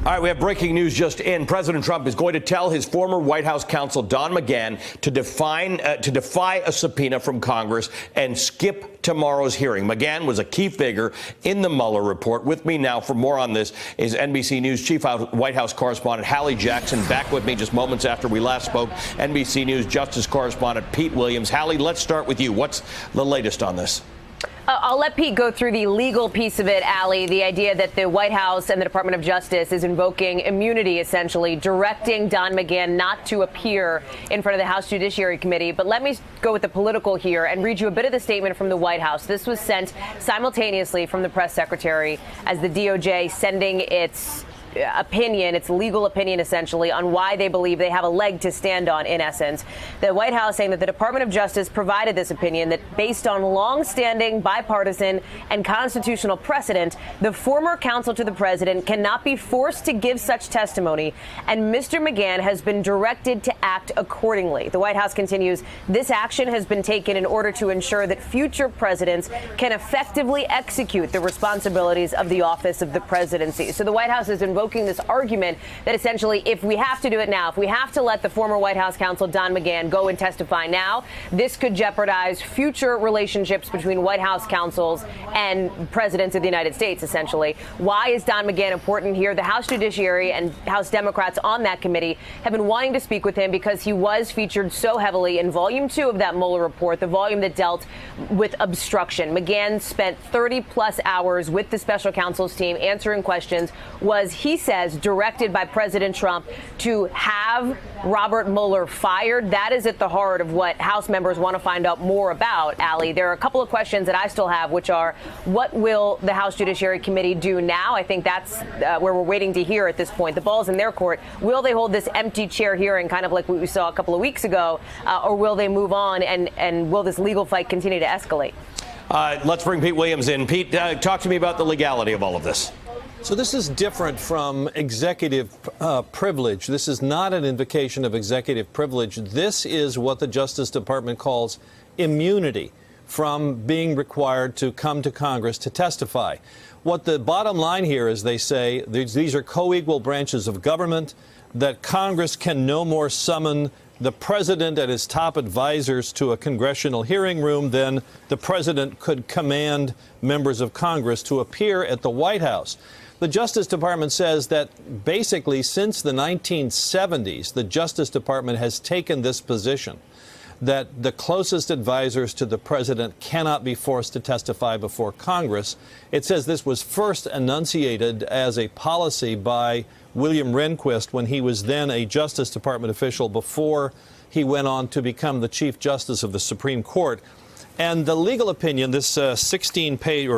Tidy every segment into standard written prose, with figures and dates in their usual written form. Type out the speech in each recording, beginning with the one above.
All right, we have breaking news just in. President Trump is going to tell his former White House counsel, Don McGahn, to defy a subpoena from Congress and skip tomorrow's hearing. McGahn was a key figure in the Mueller report. With me now for more on this is NBC News Chief White House correspondent Hallie Jackson. Back with me just moments after we last spoke, NBC News Justice correspondent Pete Williams. Hallie, let's start with you. What's the latest on this? I'll let Pete go through the legal piece of it, Allie, the idea that the White House and the Department of Justice is invoking immunity, essentially, directing Don McGahn not to appear in front of the House Judiciary Committee. But let me go with the political here and read you a bit of the statement from the White House. This was sent simultaneously from the press secretary as the DOJ sending its opinion, its legal opinion, essentially, on why they believe they have a leg to stand on, in essence. The White House saying that the Department of Justice provided this opinion that based on long-standing bipartisan and constitutional precedent, the former counsel to the president cannot be forced to give such testimony, and Mr. McGahn has been directed to act accordingly. The White House continues, this action has been taken in order to ensure that future presidents can effectively execute the responsibilities of the office of the presidency. So the White House is invoking this argument that essentially if we have to do it now, if we have to let the former White House counsel Don McGahn go and testify now, this could jeopardize future relationships between White House counsels and presidents of the United States, essentially. Why is Don McGahn important here? The House Judiciary and House Democrats on that committee have been wanting to speak with him because he was featured so heavily in Volume 2 of that Mueller report, the volume that dealt with obstruction. McGahn spent 30-plus hours with the special counsel's team answering questions. Was, he says, directed by President Trump to have Robert Mueller fired? That is at the heart of what House members want to find out more about, Allie. There are a couple of questions that I still have, which are, what will the House Judiciary Committee do now? I think that's where we're waiting to hear at this point. The ball's in their court. Will they hold this empty chair hearing, kind of like what we saw a couple of weeks ago, or will they move on, and will this legal fight continue to escalate? Let's bring Pete Williams in. Pete, talk to me about the legality of all of this. So this is different from executive privilege. This is not an invocation of executive privilege. This is what the Justice Department calls immunity from being required to come to Congress to testify. What the bottom line here is, they say these are co-equal branches of government, that Congress can no more summon the president and his top advisors to a congressional hearing room than the president could command members of Congress to appear at the White House. The Justice Department says that basically since the 1970s, the Justice Department has taken this position that the closest advisors to the president cannot be forced to testify before Congress. It says this was first enunciated as a policy by William Rehnquist when he was then a Justice Department official before he went on to become the Chief Justice of the Supreme Court. And the legal opinion, this 15-page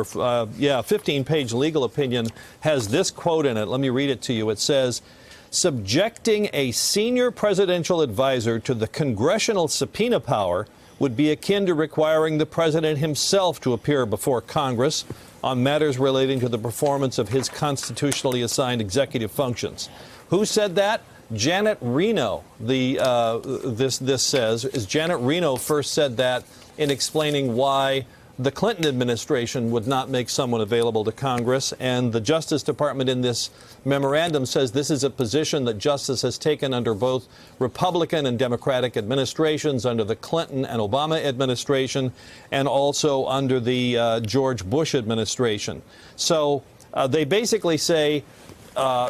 legal opinion, has this quote in it. Let me read it to you. It says, subjecting a senior presidential advisor to the congressional subpoena power would be akin to requiring the president himself to appear before Congress on matters relating to the performance of his constitutionally assigned executive functions. Who said that? Janet Reno. This says, is Janet Reno first said that in explaining why the Clinton administration would not make someone available to Congress. And the Justice Department in this memorandum says this is a position that Justice has taken under both Republican and Democratic administrations, under the Clinton and Obama administration, and also under the George Bush administration. So they basically say,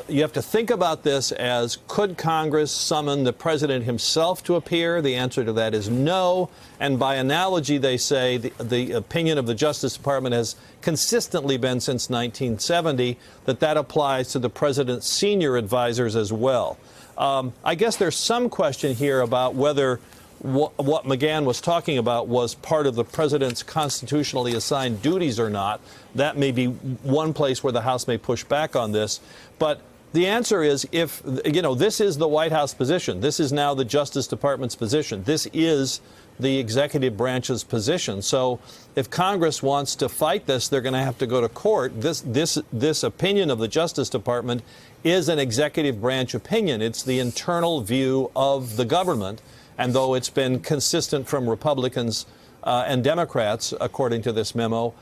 you have to think about this as, could Congress summon the president himself to appear? The answer to that is no. And by analogy, they say the opinion of the Justice Department has consistently been since 1970 that applies to the president's senior advisors as well. I guess there's some question here about whether what McGahn was talking about was part of the president's constitutionally assigned duties or not. That may be one place where the House may push back on this. But the answer is, if, this is the White House position. This is now the Justice Department's position. This is the executive branch's position. So if Congress wants to fight this, they're going to have to go to court. This opinion of the Justice Department is an executive branch opinion. It's the internal view of the government. And though it's been consistent from Republicans and Democrats, according to this memo,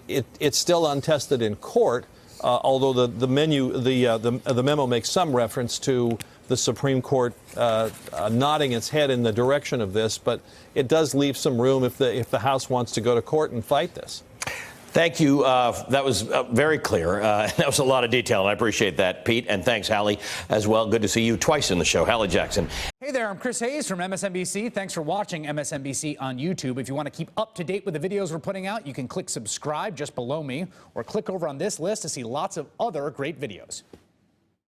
it's still untested in court. although the memo makes some reference to the Supreme Court nodding its head in the direction of this, but it does leave some room if the House wants to go to court and fight this. Thank you. That was very clear. That was a lot of detail, and I appreciate that, Pete. And thanks, Hallie, as well. Good to see you twice in the show. Hallie Jackson. Hey there, I'm Chris Hayes from MSNBC. Thanks for watching MSNBC on YouTube. If you want to keep up to date with the videos we're putting out, you can click subscribe just below me, or click over on this list to see lots of other great videos.